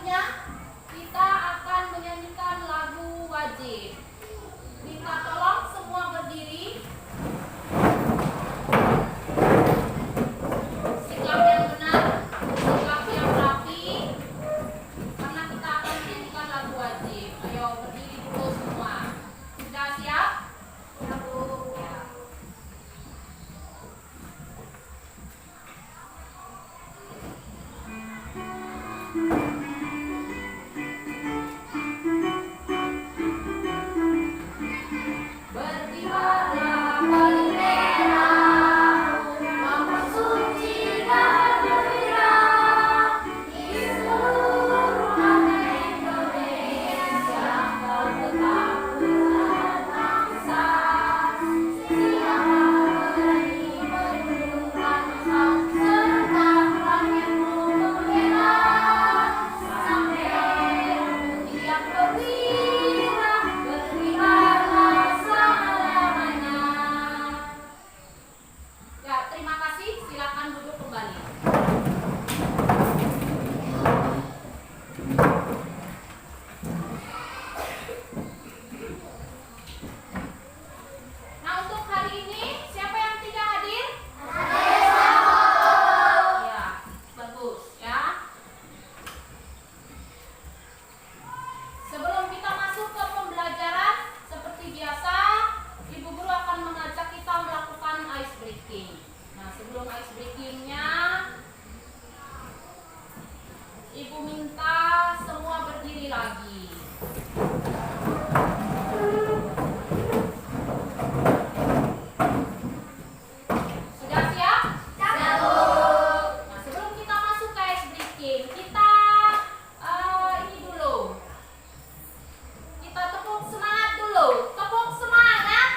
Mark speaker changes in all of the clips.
Speaker 1: selanjutnya kita akan menyanyikan lagu wajib. Minta tolong semua berdiri. Sikap yang benar, sikap yang rapi, karena kita akan menyanyikan lagu wajib. Ayo berdiri dulu semua. Sudah siap? Ya, Bu. Ya. Berkibarlah bendera, mempersuci dan gembira di seluruh tanah Indonesia. Kau tetap berbangsa, siapa berani menundukkan kau, serta rakyatmu membela sampai tiap perwira berkibarlah selamanya. Ya, terima kasih. Silakan duduk kembali. Nah, untuk hari ini siapa yang tidak hadir? Ya, bagus ya. Sebelum kita masuk ke pembelajaran, seperti biasa, Ibu Guru akan mengajak kita melakukan ice breaking. Nah, sebelum ice breakingnya, Ibu minta semua berdiri lagi. Sudah siap? Siap. Nah, sebelum kita masuk ke ice breaking, kita ini dulu. Kita tepuk semangat dulu. Tepuk semangat.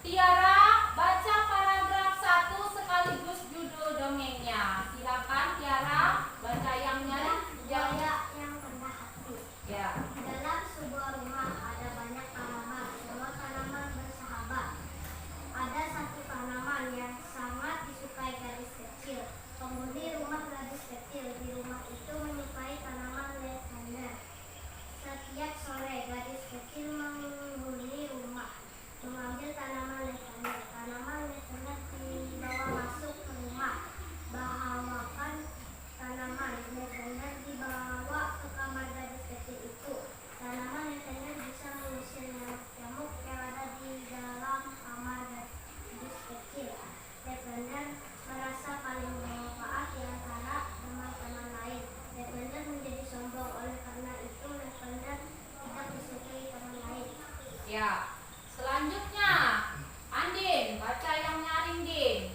Speaker 1: Tiara, baca paragraf 1 sekaligus judul dongengnya. Silakan Tiara, baca yang nyari.
Speaker 2: Buaya yang rendah hati.
Speaker 1: Ya.
Speaker 2: Dalam sebuah rumah ada banyak tanaman. Semua tanaman bersahabat. Ada satu tanaman yang sangat disukai gadis kecil. Penghuni rumah gadis kecil di rumah itu menyukai tanaman lavender. Setiap sore gadis kecil menghuni rumah, mengambil tanaman lavender. Tanaman lavender dibawa masuk ke rumah. Bahawakan tanaman lavender dibawa ke kamar gadis kecil itu. Tanaman lavender bisa mengusir nyamuk yang ada di dalam kamar gadis kecil. Lavender merasa paling bermanfaat di antara teman-teman lain. Lavender menjadi sombong, oleh karena itu lavender tidak disukai teman lain.
Speaker 1: Ya. Selanjutnya, Andin, baca yang nyaring, Din.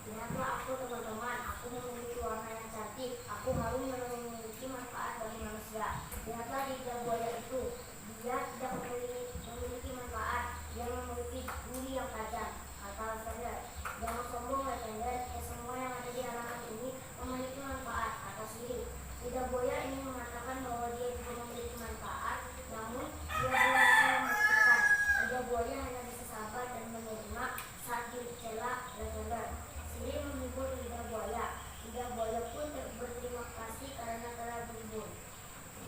Speaker 2: Lihatlah aku teman-teman, aku memiliki warna yang cantik. Aku harum dan memiliki manfaat bagi manusia. Lihatlah lidah buaya itu. Dia tidak memiliki manfaat. Dia memiliki duri yang tajam. Kata lavender, jangan sombong lavender. Semua yang ada di halaman ini memiliki manfaat. Kata sihir, lidah buaya ini mengatakan bahwa dia juga memiliki manfaat, namun dia belum bisa membuktikan. Lidah buaya hanya bisa sabar dan menerima saat dicela lavender. Sihir menghibur lidah buaya. Lidah buaya pun berterima kasih karena telah berhibur.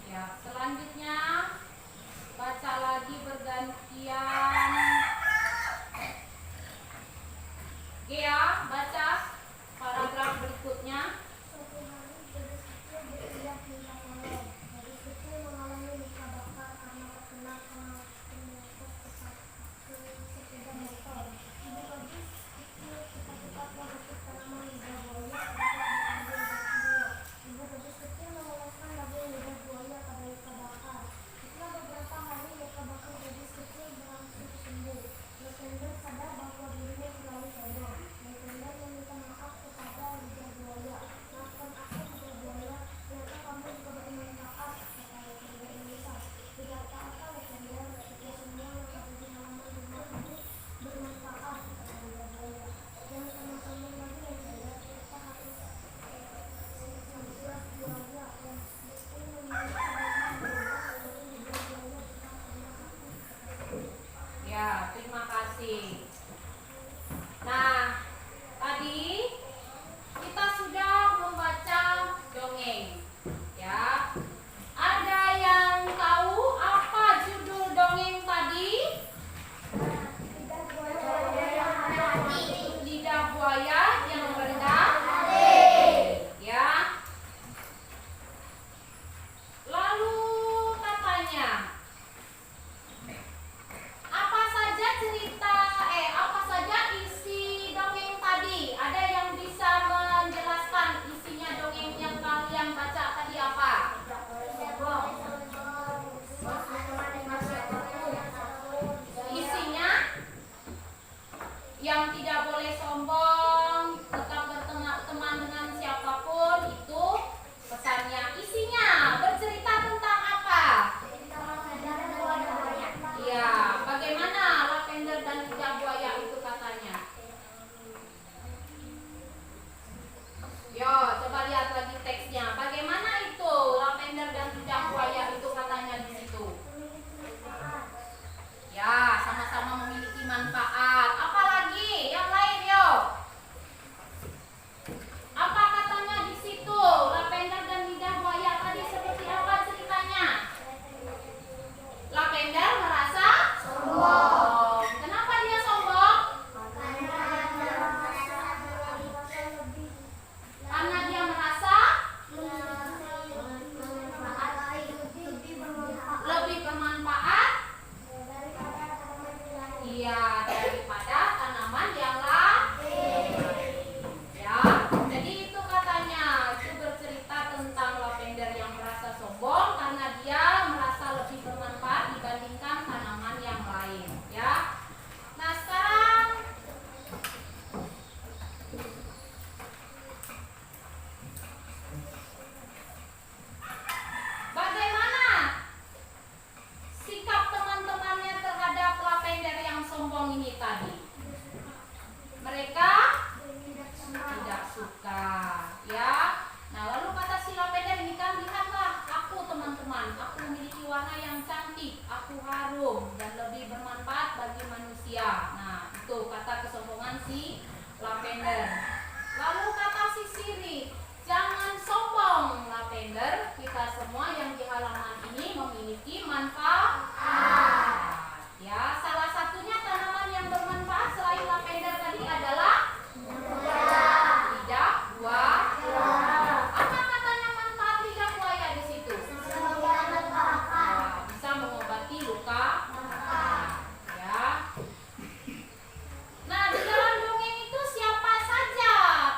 Speaker 1: Ya, selanjutnya baca lagi bergantian. Gea, baca paragraf berikutnya.
Speaker 2: Suatu hari gadis kecil berpindah di malam. Gadis kecil mengalami luka bakar karena terkena penyakit sepeda motor. Ibu gadis kecil cepat-cepat menghapus tanaman lidah buaya untuk diambil baginya. Ibu gadis kecil mengoleskan daging lidah buaya pada luka bakar. Setelah beberapa hari luka bakar gadis kecil berangsur sembuh. Lavender sadar bahwa dirinya selalu sombong. Lavender meminta maaf kepada lidah buaya. Maafkan aku lidah buaya, ternyata kamu juga bermanfaat, kata lavender menyesal. Tidak apa-apa lavender, kita semua yang ada di halaman rumah ini bermanfaat, kata lidah buaya. Jangan sombong-sombong lagi lavender, kita harus sebelah buaya yang betul memiliki banyak berubah, lalu lidah buaya tidak pernah hati, kata
Speaker 1: Ya, terima kasih. Nah, tadi kita sudah membaca dongeng. Ya. Ada yang tahu apa judul dongeng tadi?
Speaker 2: lidah buaya yang hati.
Speaker 1: Lidah buaya yang rendah hati. Ya. Lalu katanya, apa saja isi dongeng tadi? Ada yang bisa menjelaskan isinya dongeng yang kalian baca tadi apa? Isinya yang tidak boleh sombong, tetap berteman dengan siapapun, itu pesannya. Isinya bercerita tentang apa? Iya, bagaimana lavender dan lidah buaya itu katanya? Yo, coba lihat lagi teksnya. Bagaimana itu lavender dan lidah buaya itu katanya di situ? Ya, sama-sama memiliki manfaat. Apalagi yang lain, yo? Mereka tidak suka, ya. Nah, lalu kata si lavender ini kan, lihatlah aku teman-teman, aku memiliki warna yang cantik, aku harum dan lebih bermanfaat bagi manusia. Nah, itu kata kesombongan si lavender. Lalu kata si sirih, jangan sombong lavender, kita semua yang di halaman ini memiliki manfaat. Ya, salah satunya tanaman yang bermanfaat selain lavender tadi adalah lidah buaya. Apa katanya manfaat lidah buaya di situ? Bisa mengobati luka. Ya. Nah, di dalam dongeng itu siapa saja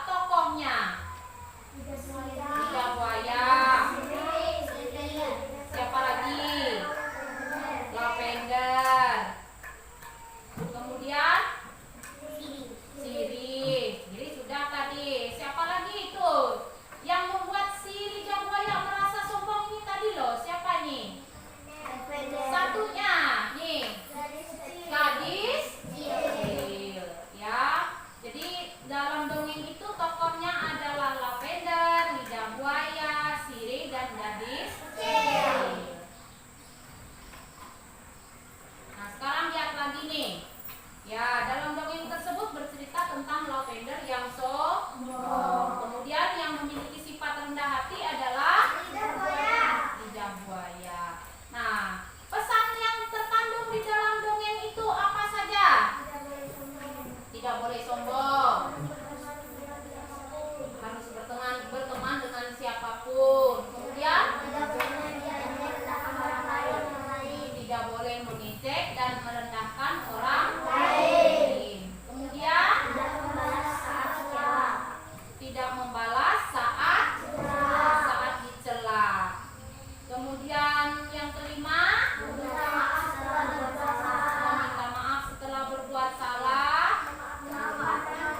Speaker 1: tokohnya? Lidah buaya. Siapa lagi? Lavender. Kemudian sirih. Sirih sudah tadi. Siapa lagi itu? Yang membuat si lidah buaya merasa sombong ini tadi loh. Siapa nih? Satunya nih. Gadis kecil. Ya. Jadi dalam dongeng itu tokohnya adalah lavender, lidah buaya, sirih dan gadis kecil. Nah, sekarang lihat lagi nih. Ya, dalam dongeng tersebut bercerita tentang lavender yang sombong. Kemudian yang memiliki sifat rendah hati adalah lidah buaya. Nah, pesan yang terkandung di dalam dongeng itu apa saja? Tidak boleh sombong. Harus berteman dengan siapapun. Kemudian tidak boleh mengejek dan merendahkan orang lain. Kemudian tidak membalas saat dicela. Kemudian yang kelima, meminta maaf setelah berbuat salah. Memaafkan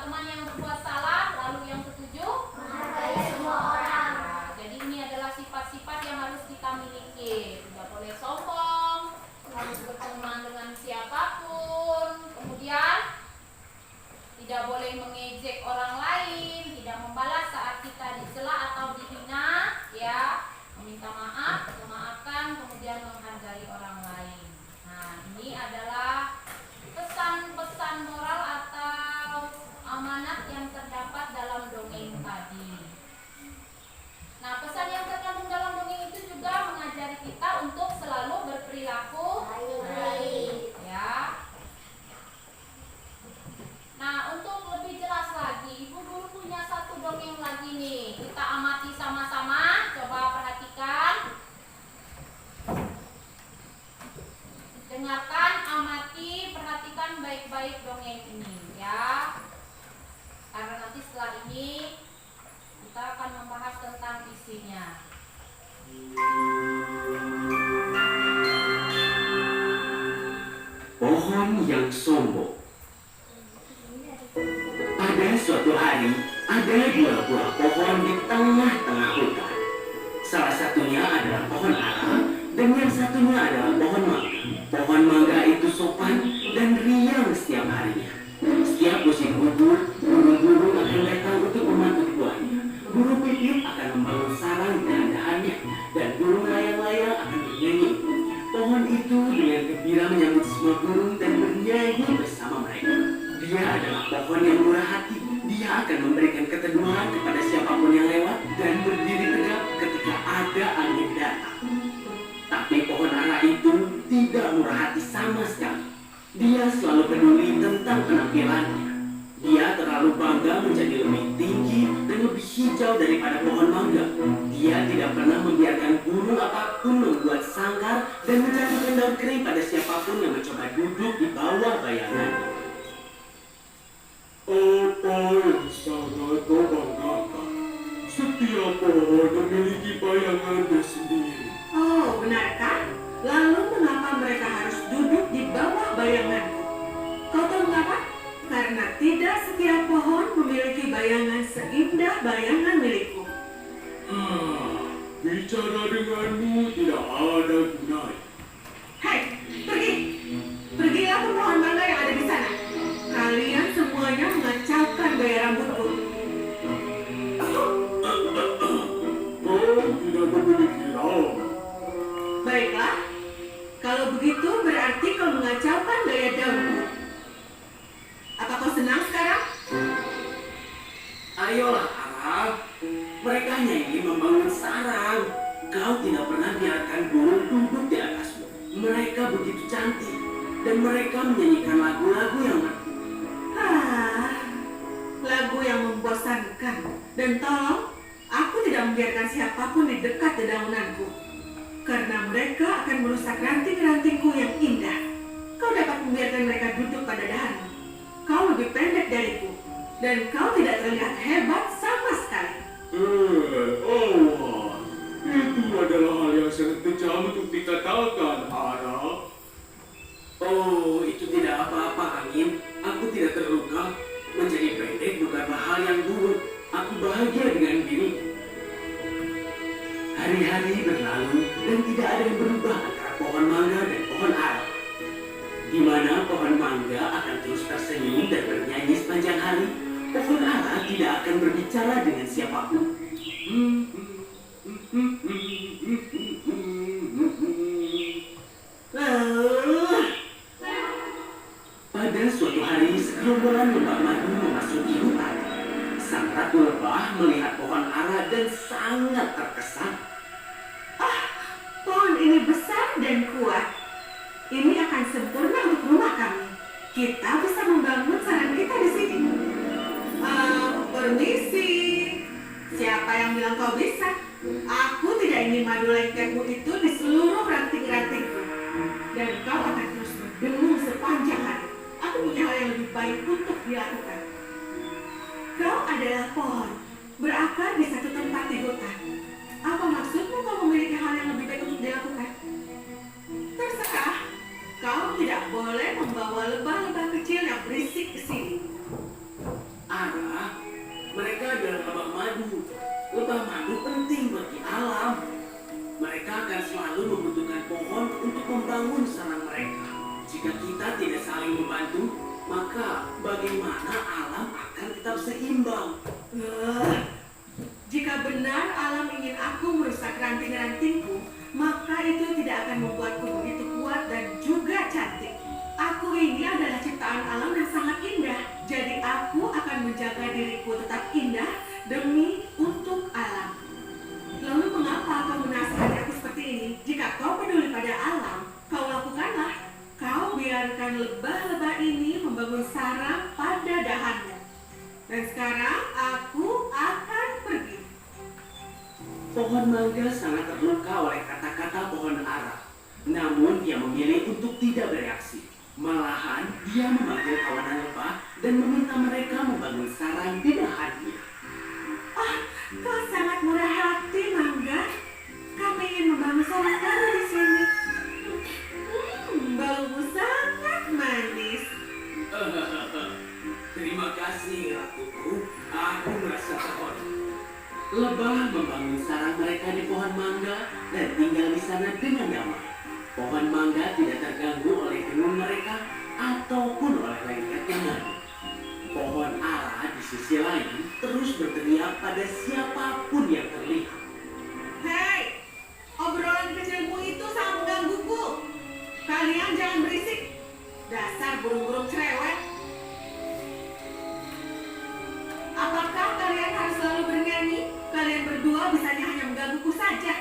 Speaker 1: teman yang berbuat salah. Lalu yang ketujuh, menghargai semua orang. Nah, jadi ini adalah sifat-sifat yang harus kita miliki. Tidak boleh sombong, harus berteman dengan siapapun. Kemudian tidak boleh mengejek orang lain, tidak membalas saat kita dicela atau dihina, ya. Meminta maaf, memaafkan, kemudian menghargai orang lain. Nah, ini adalah pesan-pesan moral atau amanat yang terdapat dalam dongeng tadi. Nah, pesan yang terkandung dalam dongeng itu juga mengajari kita untuk selalu berperilaku baik, ya. Nah, untuk lebih jelas lagi, Ibu Guru punya satu dongeng lagi nih. Kita amati sama-sama, coba perhatikan. Dengarkan, amati, perhatikan baik-baik dongeng ini, ya. Karena nanti setelah ini kita akan membahas tentang isinya.
Speaker 3: Pohon yang sombong. Pada suatu hari, ada dua buah pohon di tengah-tengah hutan. Salah satunya adalah pohon ara, dan yang satunya adalah pohon mangga. Pohon mangga itu sopan dan riang setiap harinya. Setiap musim gugur, burung-burung akan datang untuk mematuk buahnya. Burung pipit akan membangun sarang di dahan-dahannya, dan burung layang-layang akan bernyanyi. Pohon itu dengan gembira menyambut semua burung dan bernyanyi bersama mereka. Dia adalah pohon yang murah hati. Dia akan memberikan keteduhan kepada siapapun yang lewat dan berdiri tegak ketika ada angin datang. Tapi pohon ara itu tidak murah hati sama sekali. Dia selalu peduli tentang penampilannya. Dia terlalu bangga menjadi lebih tinggi dan lebih hijau daripada pohon mangga. Dia tidak pernah membiarkan burung apapun membuat sangkar dan menjatuhkan daun kering pada siapapun yang mencoba duduk di bawah bayangannya. Apa yang sangat kau banggakan? Setiap pohon memiliki bayangannya sendiri.
Speaker 4: Oh, benarkah? Lalu mengapa mereka harus duduk di bawah bayanganku? Kau tahu mengapa? Karena tidak setiap pohon memiliki bayangan seindah bayangan milikku.
Speaker 3: Bicara denganmu tidak ada gunanya.
Speaker 4: Hei, pergi! Pergilah ke pohon mangga yang ada di sana.
Speaker 3: dan mereka menyanyikan lagu-lagu yang
Speaker 4: Lagu yang membosankan. Dan tolong, aku tidak membiarkan siapapun di dekat dedaunanku. Karena mereka akan merusak ranting-rantingku yang indah. Kau dapat membiarkan mereka duduk pada dahanmu. Kau lebih pendek dariku. Dan kau tidak terlihat hebat sama sekali.
Speaker 5: Itu adalah hal yang sangat kejam untuk dikatakan, Ara.
Speaker 3: Oh, itu tidak apa-apa, Angin. Aku tidak terluka. Menjadi pendek bukanlah hal yang buruk. Aku bahagia dengan diriku. Hari-hari berlalu dan tidak ada yang berubah antara pohon mangga dan pohon ara. Di mana pohon mangga akan terus tersenyum dan bernyanyi sepanjang hari, pohon ara tidak akan berbicara dengan siapapun. Pada suatu hari, segerombolan lebah madu memasuki hutan. Sang ratu lebah melihat pohon ara dan sangat terkesan.
Speaker 4: Pohon ini besar dan kuat. Ini akan sempurna untuk rumah kami. Kita bisa membangun sarang kita di sini. Permisi. Siapa yang bilang kau bisa? Aku tidak ingin madu lengketmu itu di seluruh ranting-rantingku. Dan kau akan terus berdengung sepanjang hari. Aku punya hal yang lebih baik untuk dilakukan. Kau adalah pohon, berakar di satu tempat di hutan. Apa maksudmu kau memiliki hal yang lebih baik untuk dilakukan? Terserah. Kau tidak boleh membawa lebah-lebah kecil yang berisik ke sini.
Speaker 3: Ara, mereka adalah lebah madu. Lebah madu penting bagi alam. Mereka akan selalu membutuhkan pohon untuk membangun sarang mereka. Jika kita tidak saling membantu, maka bagaimana alam akan tetap seimbang?
Speaker 4: Jika benar alam ingin aku merusak ranting-rantingku, maka itu tidak akan membuatku begitu kuat dan juga cantik. Aku ini adalah ciptaan alam yang sangat indah. Jadi aku akan menjaga diriku tetap indah demi untuk alam. Lalu mengapa kau menasihati aku seperti ini? Jika kau peduli pada alam, kau lakukanlah. Kau biarkan lebah-lebah ini membangun sarang pada dahannya. Dan sekarang aku akan pergi.
Speaker 3: Pohon mangga sangat terluka oleh kata-kata pohon ara. Namun dia memilih untuk tidak bereaksi. Malahan dia memanggil kawanan lebah dan meminta mereka membangun sarang di dahannya.
Speaker 4: Kau sangat murah hati, Mangga. Kami ingin membangun sarang baru di sini. Baumu sangat manis.
Speaker 3: Terima kasih, ratuku. Aku merasa terhormat. Lebah membangun sarang mereka di pohon mangga dan tinggal di sana dengan damai. Pohon mangga tidak terganggu oleh dengung mereka ataupun oleh lengketnya madu. Pohon ara di sisi lain terus berteriak pada siapapun yang terlihat.
Speaker 4: Hei, obrolan kecilmu itu sangat menggangguku. Kalian jangan berisik. Dasar burung-burung cerewet. Apakah kalian harus selalu bernyanyi? Kalian berdua bisanya hanya menggangguku saja.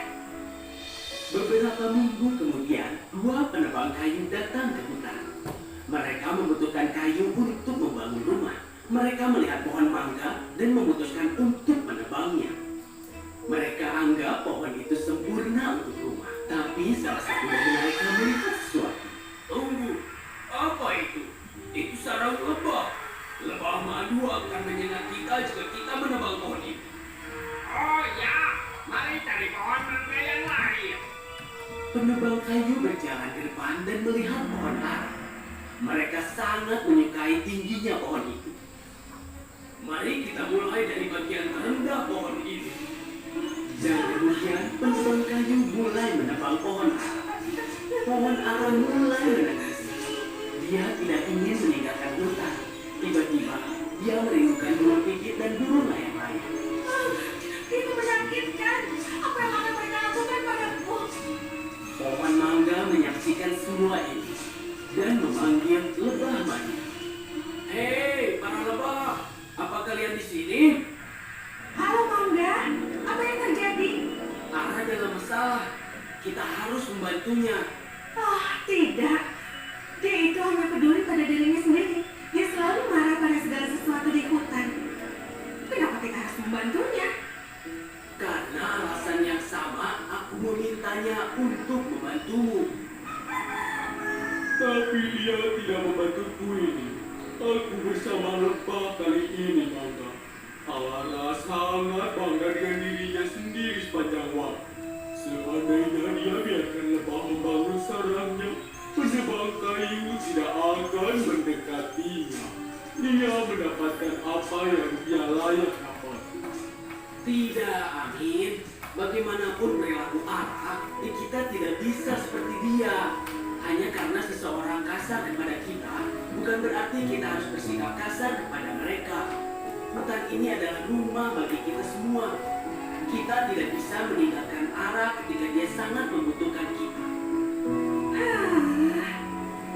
Speaker 3: Beberapa minggu kemudian, dua penebang kayu datang ke hutan. Mereka membutuhkan kayu untuk membangun rumah. Mereka melihat pohon mangga dan memutuskan untuk menebangnya. Mereka anggap pohon itu sempurna untuk rumah. Tapi salah satu dari mereka melihat sesuatu. Tunggu, apa itu? Itu sarang lebah. Lebah madu akan menyengat kita jika kita menebang pohon itu.
Speaker 6: Oh ya, mari cari pohon mangga yang lain.
Speaker 3: Penebang kayu berjalan ke depan dan melihat pohon ara. Mereka sangat menyukai tingginya pohon itu. Mari kita mulai dari bagian terendah pohon ini. Dan kemudian penebang kayu mulai menebang pohon ara. Pohon ara mulai menangis. Dia tidak ingin meninggalkan hutan. Tiba-tiba, dia merindukan burung pipit dan burung lain-lain.
Speaker 4: Itu menyakitkan. Apa yang akan mereka lakukan padaku?
Speaker 3: Pohon mangga menyaksikan semua ini dan memanggil lebah madu. Hei, para lebah, apa kalian di sini?
Speaker 4: Halo Mangga, apa yang terjadi?
Speaker 3: Ara dalam masalah. Kita harus membantunya.
Speaker 4: Tidak. Dia itu hanya peduli pada dirinya sendiri. Dia selalu marah pada segala sesuatu di hutan. Kenapa kita harus membantunya?
Speaker 3: Karena alasan yang sama, aku memintanya untuk membantumu.
Speaker 5: Tapi ia tidak membantuku ini. Aku bersama lebah kali ini, Mangga. Ara sangat bangga dengan dirinya sendiri sepanjang waktu. Seandainya dia biarkan lebah membangun sarangnya, penebang kayu tidak akan mendekatinya. Dia mendapatkan apa yang dia layak dapat.
Speaker 3: Tidak, Amin. Bagaimanapun perilaku Ara, kita tidak bisa seperti dia. Hanya karena seseorang kasar kepada kita, bukan berarti kita harus bersikap kasar kepada mereka. Hutan ini adalah rumah bagi kita semua. Kita tidak bisa meninggalkan Ara ketika dia sangat membutuhkan kita.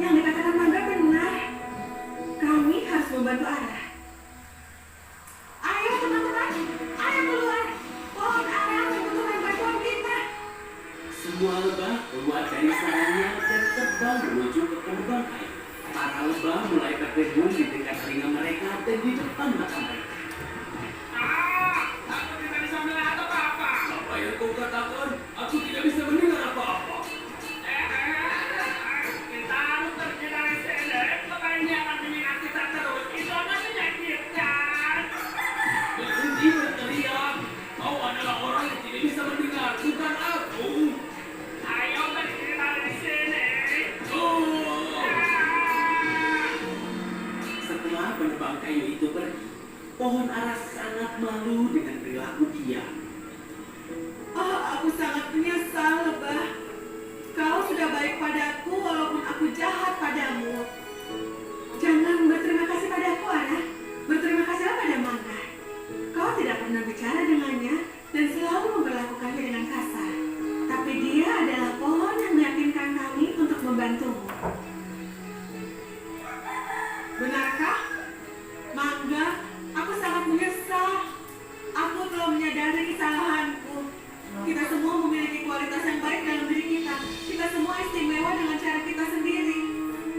Speaker 4: Yang dikatakan Mangga benar. Kami harus membantu Ara. Ayo teman-teman, ayo keluar. Pohon Ara membutuhkan bantuan kita.
Speaker 3: Semua lebah keluar dari sarangnya dan terbang menuju ke penebang kayu. Para lebah mulai bergabung di dekat telinga mereka dan di depan mata mereka.
Speaker 6: Aku tidak bisa melihat apa-apa.
Speaker 3: Apa yang kau katakan? Aku tidak bisa mendengar apa-apa.
Speaker 6: Kita harus pergi dari sini. Lebah ini akan mengingat kita terus. Itu akan menyakitkan.
Speaker 3: Berhenti berteriak. Kau adalah orang yang tidak bisa mendengar, bukan aku.
Speaker 6: Ayo pergi dari sini.
Speaker 3: Setelah penebang kayu itu pergi, pohon ara sangat malu dengan perilaku dia.
Speaker 4: Aku sangat menyesal, lebah. Kau sudah baik padaku walaupun aku jahat padamu. Jangan berterima kasih padaku, Ara. Berterima kasihlah pada Mangga. Kau tidak pernah bicara dengannya dan selalu memperlakukannya dengan kasar. Tapi dia adalah pohon yang meyakinkan kami untuk membantumu. Benarkah? Mangga, aku sangat menyesal. Aku telah menyadari kesalahanku. Kita semua memiliki kualitas yang baik dalam diri kita. Kita semua istimewa dengan cara kita sendiri.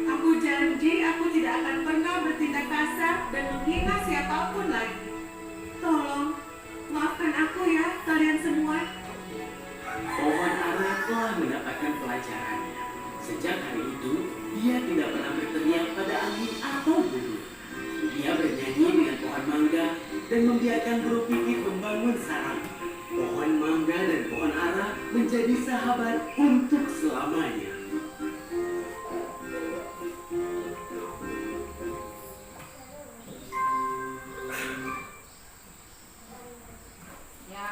Speaker 4: Aku janji aku tidak akan pernah bertindak kasar dan menghina siapapun lagi. Tolong, maafkan aku ya, kalian semua.
Speaker 3: Pohon ara telah mendapatkan pelajarannya. Sejak hari itu, dia tidak pernah berteriak pada angin atau burung. Dia bernyanyi dengan pohon mangga dan membiarkan burung pipit membangun sarang. Pohon mangga dan pohon ara menjadi sahabat untuk selamanya.
Speaker 1: Ya,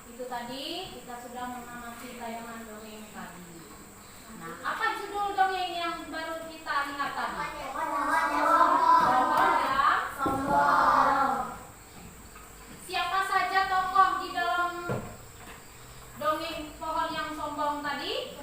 Speaker 1: itu tadi kita sudah mengamati tayangan dongeng tadi. Nah, apa judul dongeng yang baru kita lihat tadi? Pohon yang Siapa saja tokoh di dalam dongeng pohon yang sombong tadi?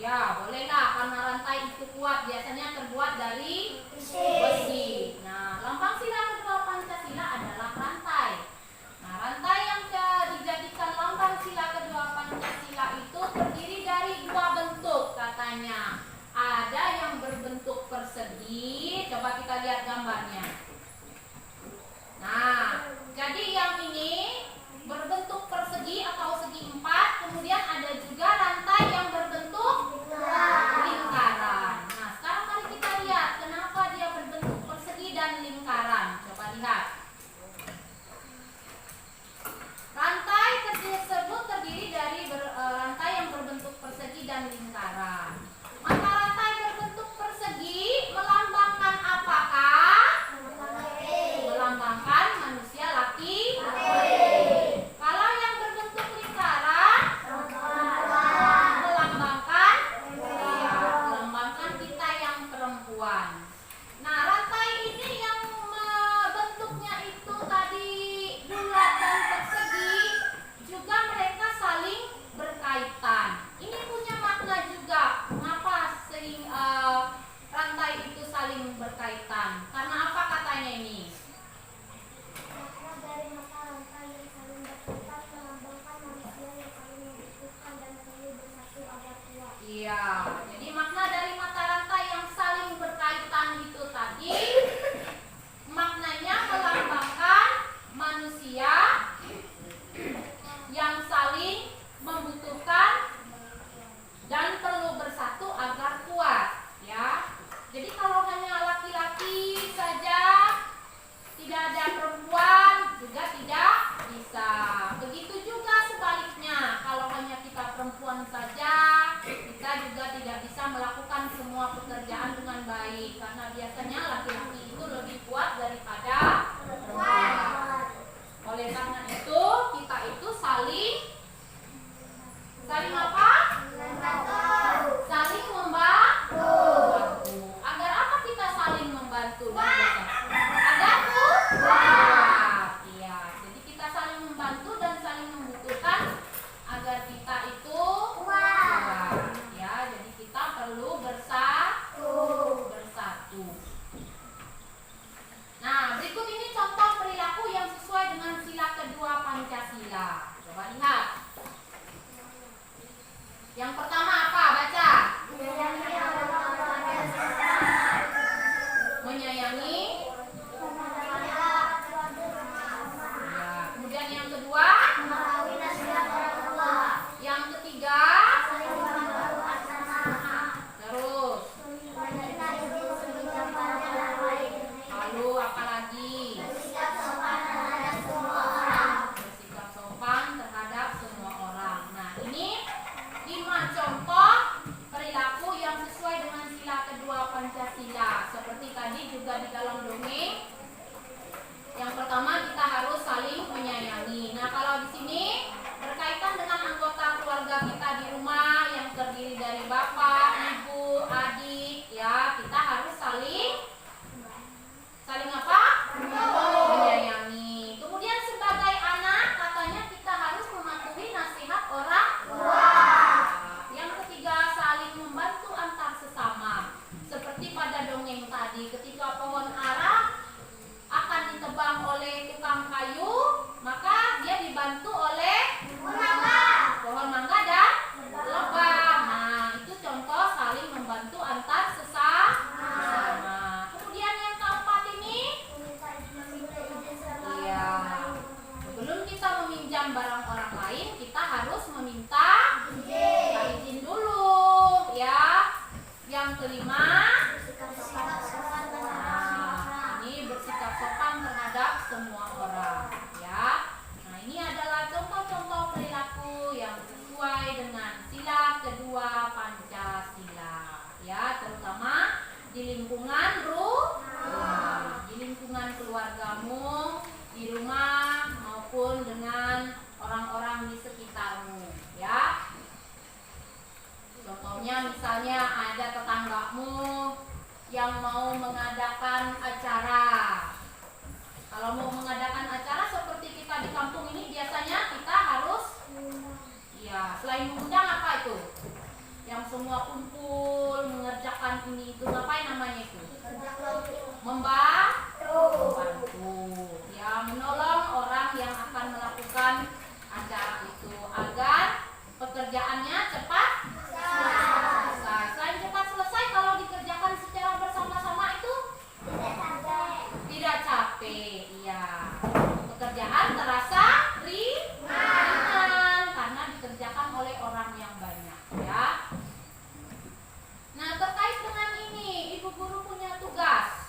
Speaker 1: Ya, bolehlah karena rantai itu kuat, biasanya terbuat dari besi. Nah, lambang sila kedua Pancasila adalah rantai. Nah, rantai yang dijadikan lambang sila kedua Pancasila itu terdiri dari dua bentuk katanya. Ada yang berbentuk persegi, coba kita lihat gambarnya. Nah, jadi yang ini berbentuk persegi atau segi empat, kemudian ada juga rantai yang berbentuk lingkaran. Nah, sekarang mari kita lihat kenapa dia berbentuk persegi dan lingkaran. Coba lihat. Rantai tersebut terdiri dari rantai yang berbentuk persegi dan lingkaran. Maka rantai berbentuk persegi melambangkan apakah? Melambangkan manusia laki. Kalau yang berbentuk lingkaran melambangkan kita yang perempuan. Nah, rantai ini yang bentuknya itu tadi bulat dan persegi, juga mereka saling berkaitan. Ini punya makna juga. Mengapa rantai itu saling berkaitan? Karena apa katanya ini?
Speaker 2: Makna dari mata rantai yang saling berkaitan melambangkan manusia yang saling membutuhkan dan perlu bersatu agar kuat.
Speaker 1: Iya, jadi makna dari mata rantai yang saling berkaitan itu tadi maknanya melambangkan manusia yang saling membutuhkan dan perlu bersatu agar kuat, ya. Jadi kalau hanya laki-laki saja, tidak ada perempuan juga tidak bisa. Begitu juga sebaliknya, kalau hanya kita perempuan saja, kita juga tidak bisa melakukan semua pekerjaan dengan baik, karena biasanya laki-laki itu lebih kuat daripada perempuan. Oleh karena itu, kita itu saling apa? Saling membantu. Agar apa kita saling membantu dan bersatu? Agar kuat. Iya, jadi kita saling membantu dan saling membutuhkan agar kita itu kuat. Ya, jadi kita perlu bersatu. Nah, berikut ini contoh perilaku yang sesuai dengan sila kedua Pancasila. Coba lihat. Yang pertama apa? Baca. Menyayangi. Ya, kemudian yang kedua. Yang ketiga. Terus. Lalu apa lagi? Bersikap sopan terhadap semua orang. Nah, ini 5 contoh perilaku yang sesuai dengan sila kedua Pancasila. Seperti tadi juga di dalam dongeng. Yang pertama kita harus saling menyayangi. Nah, kalau di sini berkaitan dengan anggota keluarga kita di rumah yang terdiri dari bapak, ibu, adik, ya, kita harus saling apa? Menyayangi. Kemudian sebagai anak katanya kita harus mematuhi nasihat orang tua. Yang ketiga, saling membantu antar sesama. Seperti pada dongeng tadi, ketika pohon ara akan ditebang oleh tukang kayu, maka dia dibantu oleh pohon mangga dan lebah. Nah, itu contoh saling membantu antar sesama. Kemudian yang keempat ini, iya, sebelum kita meminjam barang orang lain, kita harus meminta izin dulu, ya. Yang kelima, ini bersikap sopan terhadap semua orang, ya. Nah, ini adalah contoh-contoh perilaku yang sesuai dengan sila kedua Pancasila, ya, terutama di lingkungan rumah, di lingkungan keluargamu, di rumah maupun dengan orang-orang di sekitarmu, ya. Contohnya misalnya ada tetanggamu yang mau mengadakan acara. Kalau mau mengadakan acara seperti kita di kampung ini, biasanya kita harus, ya, selain mengundang apa itu? Yang semua kumpul mengerjakan ini itu ngapain namanya itu?
Speaker 2: Kerja kelompok.
Speaker 1: Membantu. Ya, menolong orang yang akan melakukan acara itu agar pekerjaannya cepat selesai. Selain cepat selesai, kalau dikerjakan secara bersama-sama itu tidak capek. Iya. Pekerjaan terasa ringan karena dikerjakan oleh orang yang banyak, ya. Nah, terkait dengan ini, Ibu Guru punya tugas.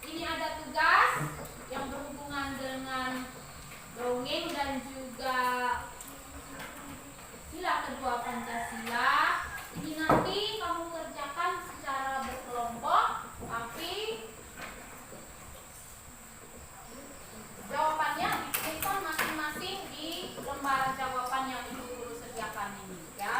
Speaker 1: Ini ada tugas yang berhubungan dengan dongeng dan juga sila kedua Pancasila. Ini nanti kamu kerjakan secara berkelompok, tapi jawabannya dituliskan masing-masing di lembar jawaban yang Ibu Guru sediakan ini, ya.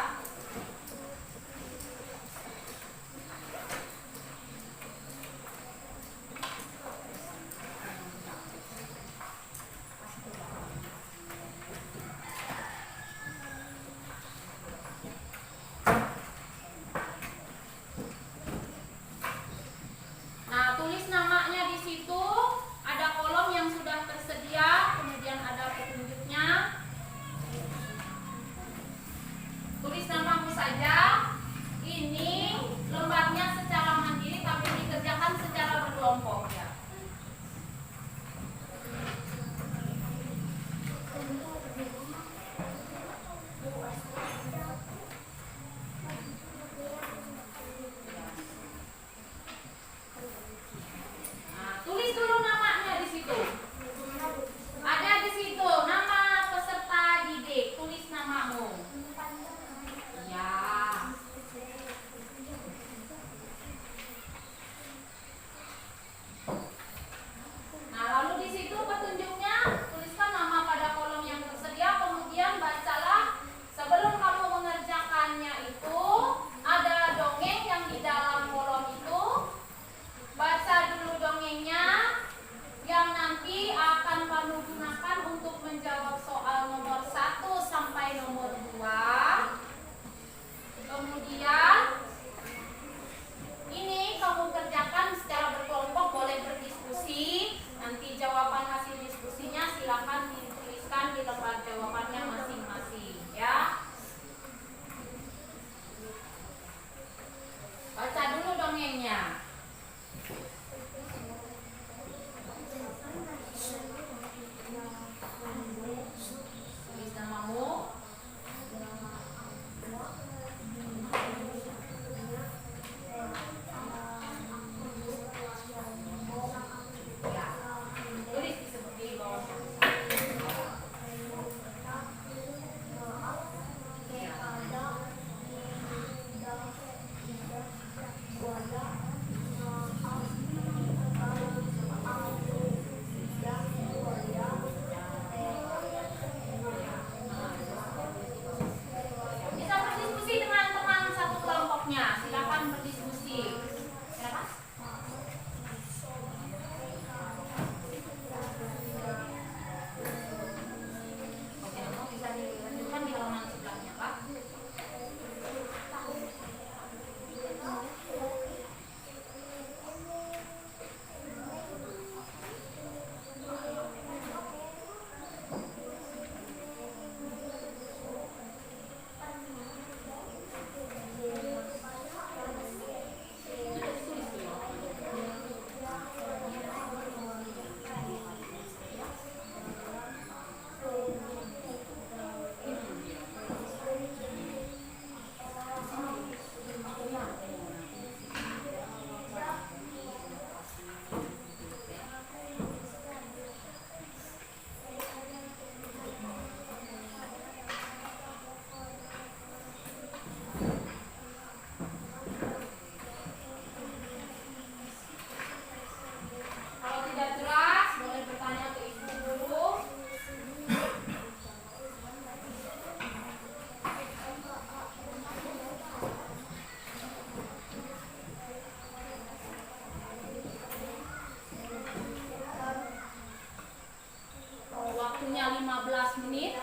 Speaker 1: 15 menit.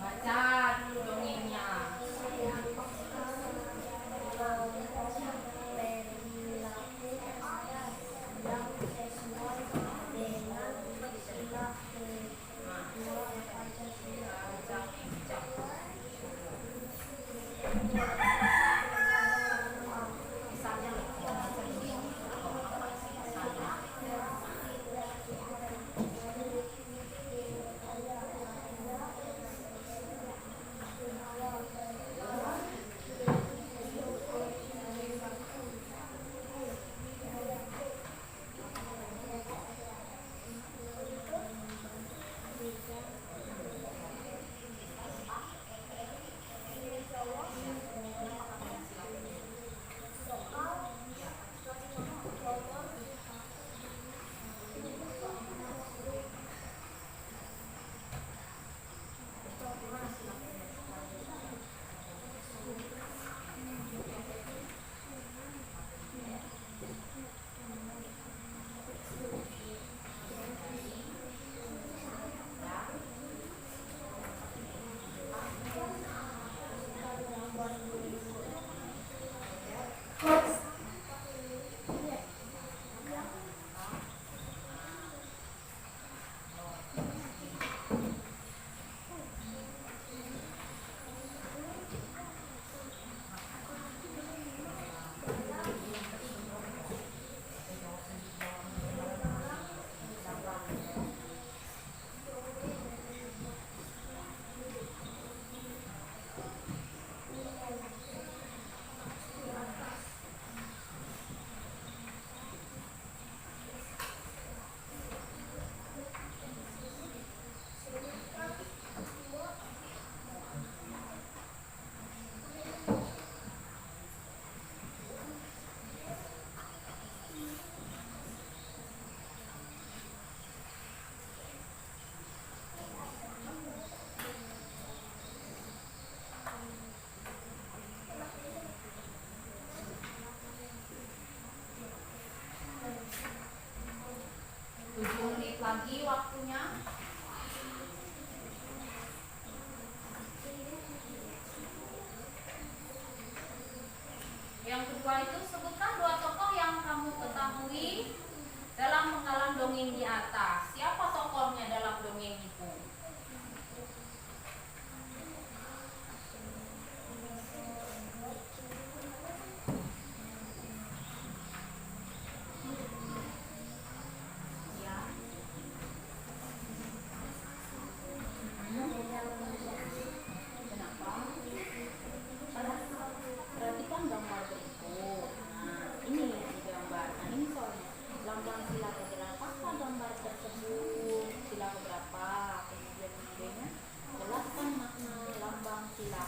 Speaker 1: Baca dulu dongengnya. Lagi waktunya. Yang kedua itu sebutkan 2 tokoh yang kamu ketahui dalam penggalan dongeng di atas. Siapa tokohnya dalam dongeng itu? Sudah.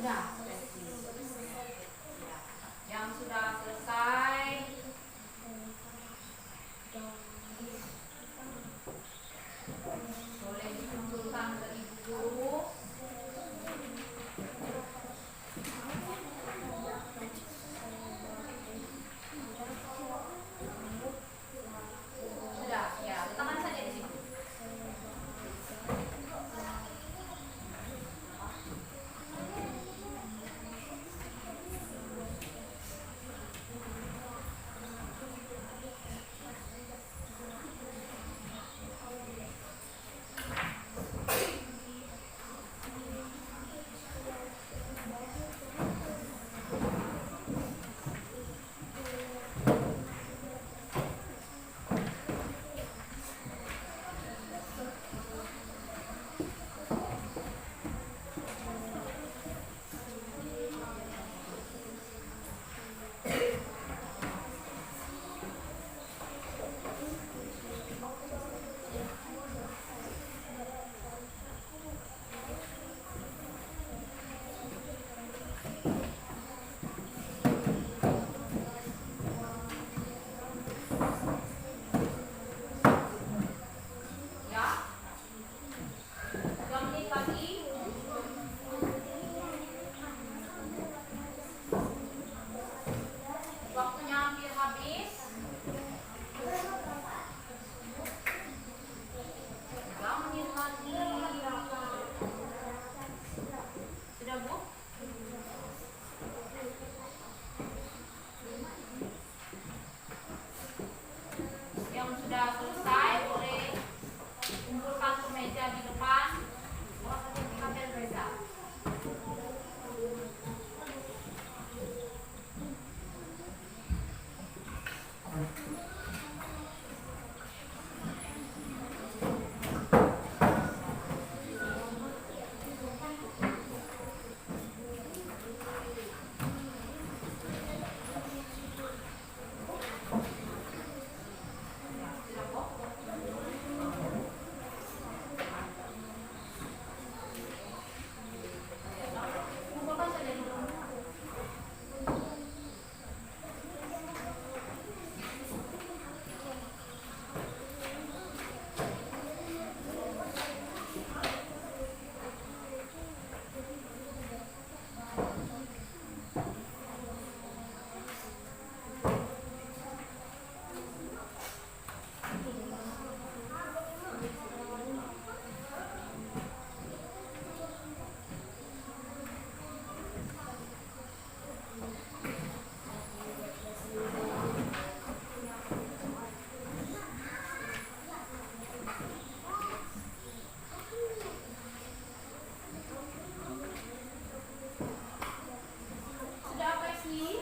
Speaker 1: Ya. sudah selesai boleh dikumpulkan ke ibu guru. Sudah, ya, letakkan saja di situ. Ya, 2 menit lagi. Waktunya hampir habis. 3 menit lagi. Sudah, Bu? Yang sudah selesai boleh kumpulkan ke meja di depan. Ambil Reza. Sudah, Bu? Kumpulkan saja dulu. Sudah apa sih?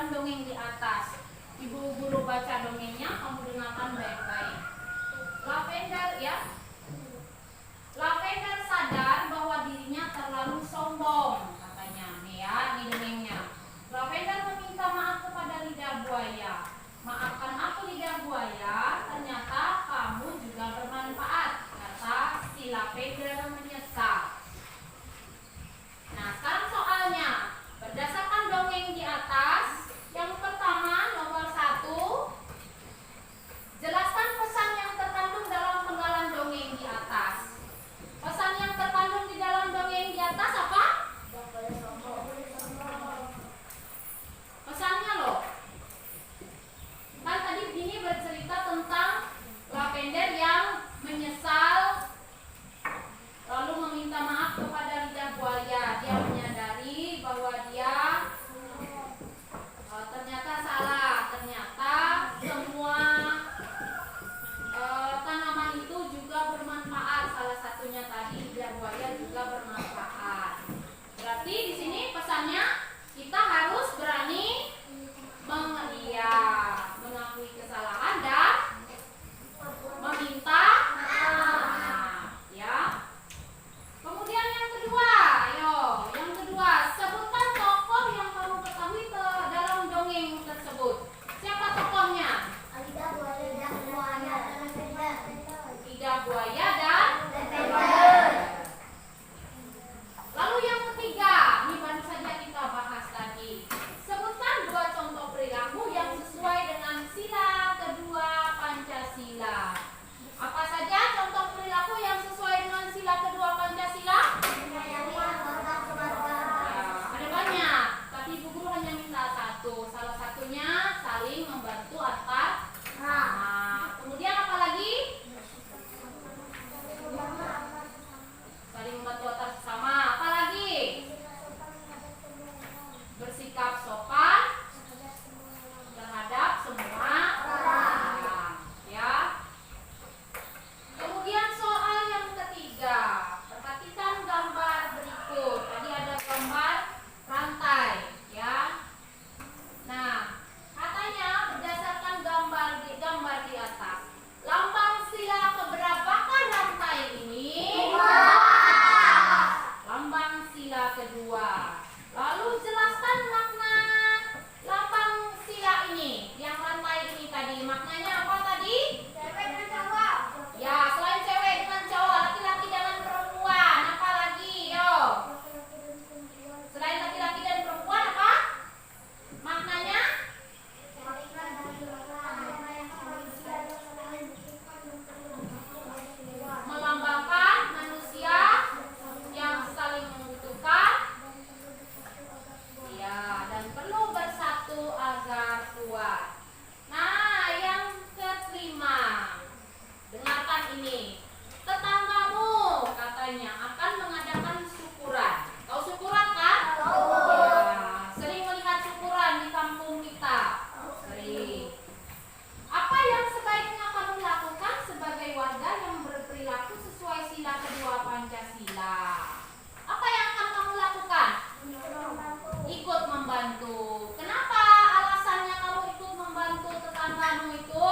Speaker 1: mendengarkan dongeng di atas. Ibu guru baca dongengnya, kamu dengarkan baik-baik. Lavender ya. Lavender sadar bahwa dirinya terlalu sombong, katanya. Nih ya, ini dongengnya. Lavender meminta maaf kepada lidah buaya. Maafkan aku lidah buaya, ternyata kamu juga bermanfaat, kata si Lavender menyesal. Nah, sekarang soalnya. Berdasarkan dongeng di atas, yang pertama nomor 1, jelaskan pesan yang terkandung dalam penggalan dongeng di atas. Pesan yang terkandung di dalam dongeng di atas apa? Pesannya loh. Kan tadi ini bercerita tentang Lavender yang menyesal lalu meminta maaf kepada lidah buaya. Dia menyadari bahwa dia ternyata salah. Ternyata semua tanaman itu juga bermanfaat. Salah satunya tadi lidah buaya juga bermanfaat. Berarti di sini pesannya kita harus berani mengakui kesalahan dan meminta maaf, ya. Kemudian yang kedua, yang kedua, sebutkan tokoh yang kamu ketahui dalam dongeng tersebut. Siapa tokohnya? Lidah buaya dan Lavender. Lalu yang ketiga, ini baru saja kita bahas tadi. Sebutkan 2 contoh perilaku yang sesuai dengan sila kedua Pancasila. Apa saja contoh perilaku yang sesuai dengan sila kedua Pancasila? Ada banyak, tapi Ibu Guru hanya minta 1. Salah satunya saling membantu antar. Nah, kemudian apa lagi? Saling membantu antar sesama. Apa lagi? Bersikap sopan terhadap semua orang, ya. Kemudian soal yang ketiga, perhatikan gambar berikut. Tadi ada gambar rantai, ya. Nah, katanya berdasarkan gambar di atas, lambang sila keberapakah rantai ini? Lambang sila kedua. Lalu jelaskan makna lambang sila ini, yang rantai ini tadi. Maknanya apa tadi? Cewek dan cowok. Ya, selain cewek dengan cowok, laki-laki dengan perempuan. Apa lagi? Yo. Selain laki-laki dan perempuan apa? Maknanya? Melambangkan manusia yang saling membutuhkan. Ya, dan perlu bersatu agar kuat. Nah, yang kelima, dengarkan ini. Tetanggamu katanya akan mengadakan syukuran. Tahu syukuran kan? Ya, sering melihat syukuran di kampung kita. Sering. Apa yang sebaiknya kamu lakukan sebagai warga yang berperilaku sesuai sila kedua Pancasila? Apa yang akan kamu lakukan? Ikut membantu. Kenapa alasannya kamu ikut membantu tetanggamu itu?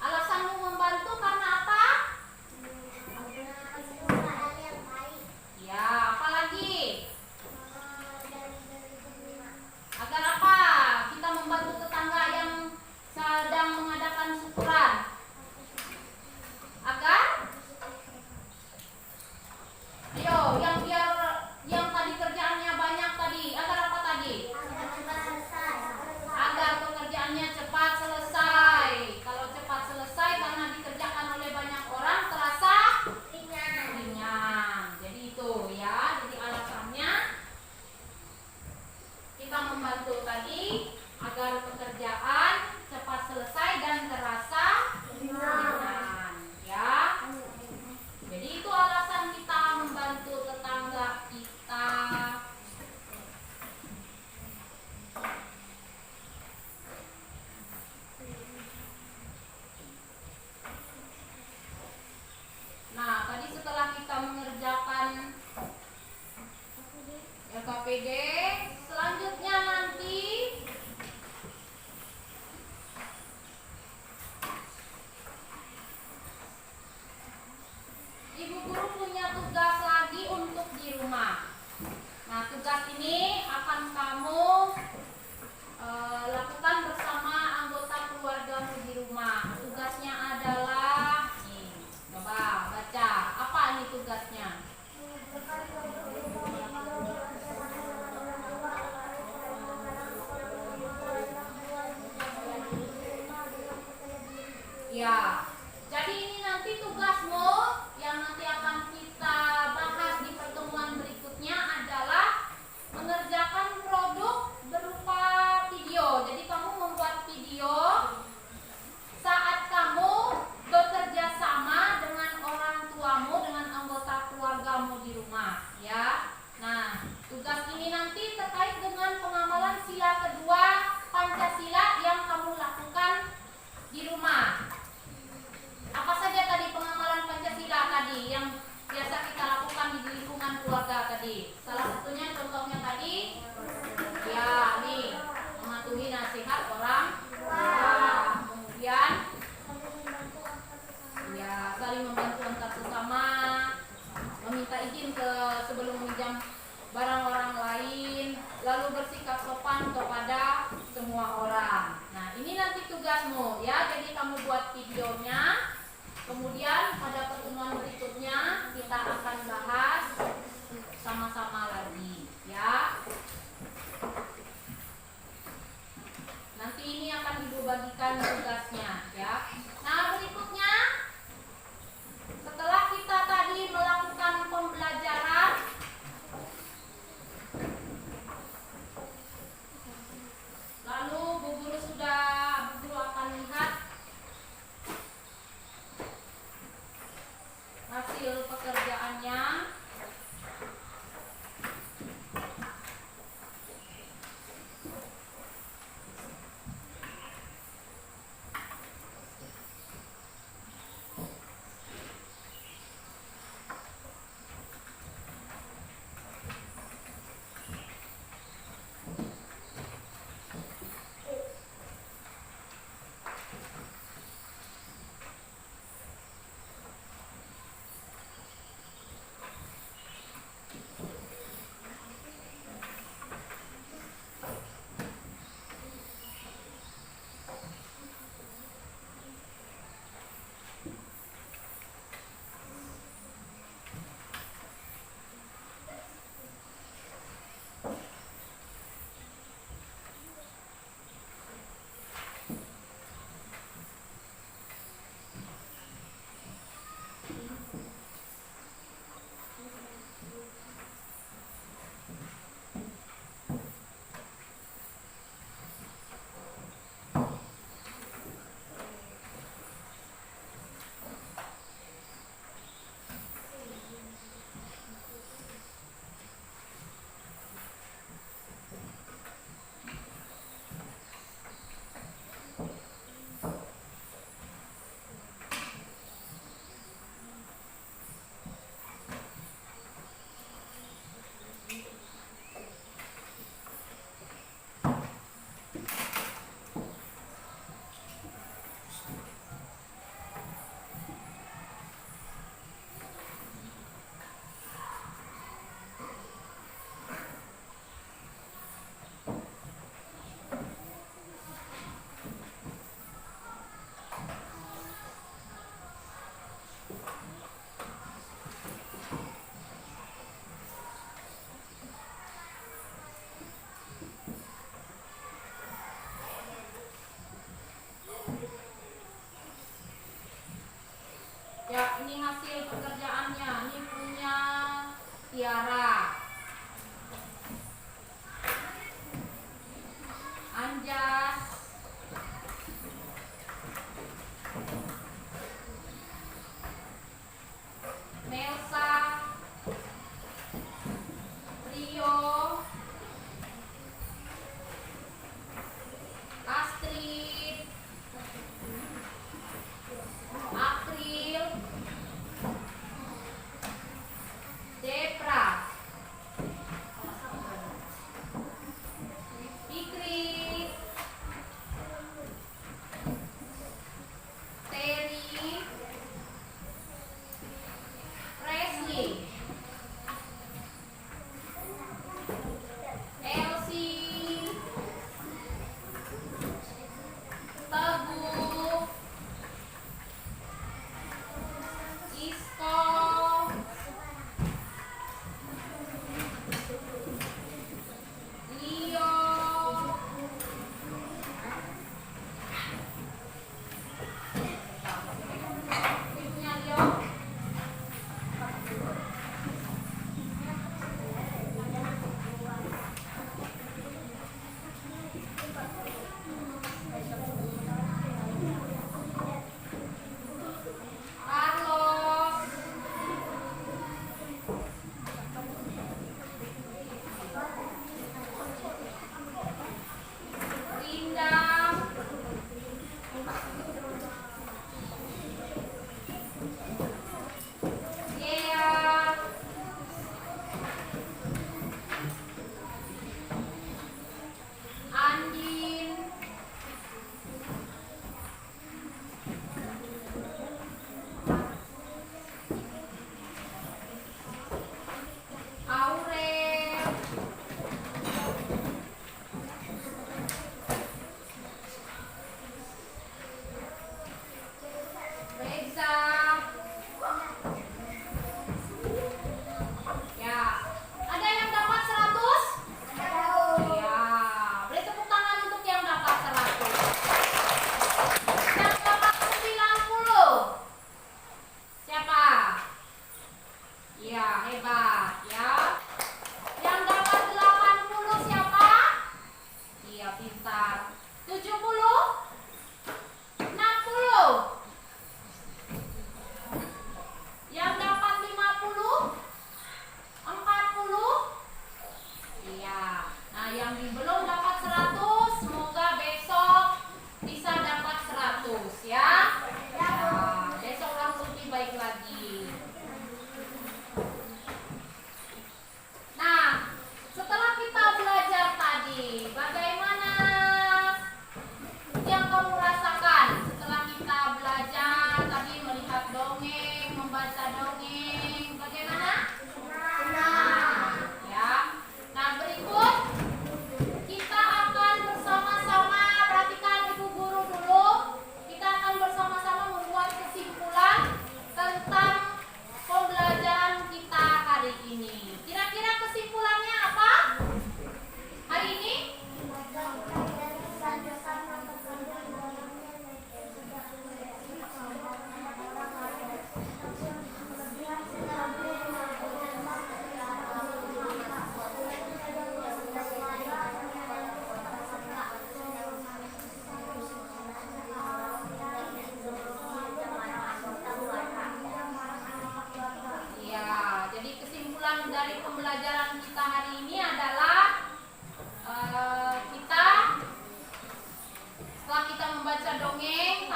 Speaker 1: Alasanmu membantu karena apa? Ya, apalagi? Agar apa? Kita membantu tetangga yang sedang mengadakan syukuran. Agar? Ayo, yang tadi kerjaannya banyak tadi. Agar apa tadi? Agar pekerjaannya cepat selesai. Kalau cepat selesai karena dikerjakan oleh banyak orang terasa ringan. Jadi itu ya. Jadi alasannya kita membantu tadi agar pekerjaan cepat selesai dan terasa ringan. Ya. Jadi itu alasan kita membantu tetangga kita. Nah, tadi setelah kita mengerjakan LKPD, selanjutnya Ya, jadi ini nanti tugasmu yang nanti akan kita bahas di pertemuan berikutnya adalah mengerjakan produk berupa video. Jadi kamu membuat video saat kamu bekerja sama dengan orang tuamu, dengan anggota keluargamu di rumah, ya. Nah, tugas ini nanti terkait dengan pengamalan sila kedua Pancasila yang kamu lakukan di rumah. Apa saja tadi pengamalan Pancasila tadi yang biasa kita lakukan di lingkungan keluarga tadi? Salah satunya contohnya tadi, ya nih, mematuhi nasihat orang tua. Kemudian, ya saling membantu antar sesama, meminta izin sebelum meminjam barang orang lain, lalu bersikap sopan kepada semua orang. Nah, ini nanti tugasmu ya. Jadi kamu buat videonya. Kemudian pada pertemuan berikutnya kita akan bahas sama-sama lagi, ya. Nanti ini akan ibu bagikan tugasnya, ya. Nah, berikutnya setelah kita tadi melakukan pembelajaran, lalu Bu Guru akan lihat hasil pekerjaannya.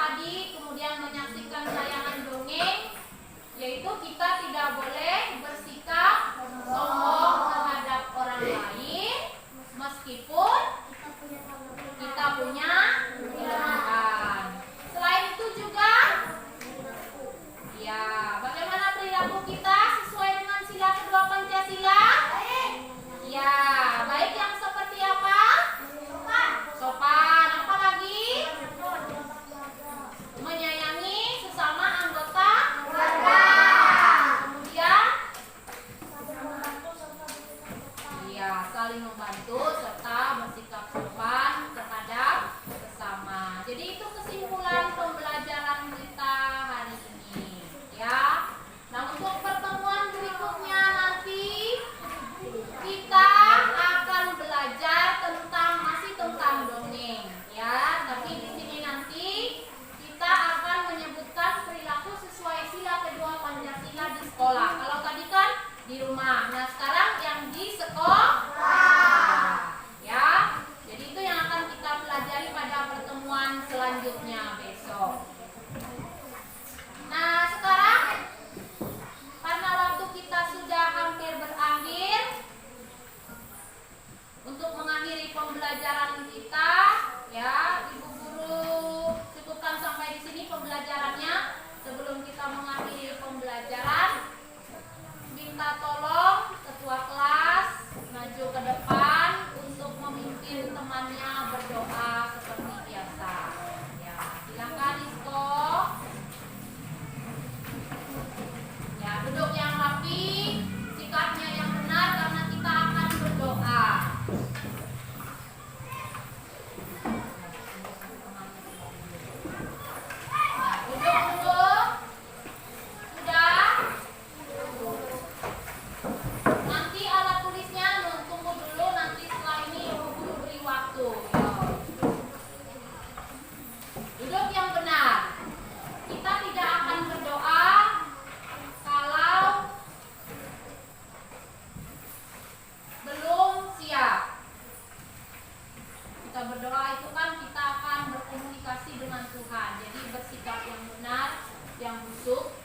Speaker 1: tadi, kemudian menyaksikan tayangan dongeng, yaitu kita tidak boleh bersikap sombong terhadap orang lain meskipun kita punya kelebihan. Selain itu juga, ya, bagaimana perilaku kita sesuai dengan sila kedua Pancasila? Ya, baik yang seperti apa? Sopan. Apa lagi? Menyayangi sesama anggota keluarga. Kemudian, iya, saling membantu serta bersikap sopan terhadap sesama. Jadi itu kesimpulan pembelajaran kita hari ini, ya. Nah, untuk pertemuan berikutnya nanti kita akan belajar masih tentang dongeng, ya. Tapi di sini nanti kita akan menyebutkan perilaku sesuai sila kedua Pancasila di sekolah. Kalau tadi kan di rumah. Nah, sekarang yang di sekolah. Ya. Jadi itu yang akan kita pelajari pada pertemuan selanjutnya besok. Nah, sekarang karena waktu kita sudah hampir berakhir, untuk mengakhiri pembelajaran kita, ya, Ibu Guru cukupkan sampai di sini pembelajarannya. Sebelum kita mengakhiri pembelajaran, minta tolong ketua kelas maju ke depan untuk memimpin temannya berdoa seperti biasa. Ya, silakan Isko. Ya, duduk yang rapi, sikapnya yang benar karena kita akan berdoa. Duduk dulu. Sudah. Nanti alat tulisnya tunggu dulu, nanti setelah ini Ibu Guru beri waktu. Duduk yang benar. Kita tidak akan berdoa kalau belum siap. Kita berdoa itu kan kita akan berkomunikasi dengan Tuhan. Jadi bersikap yang benar, yang busuk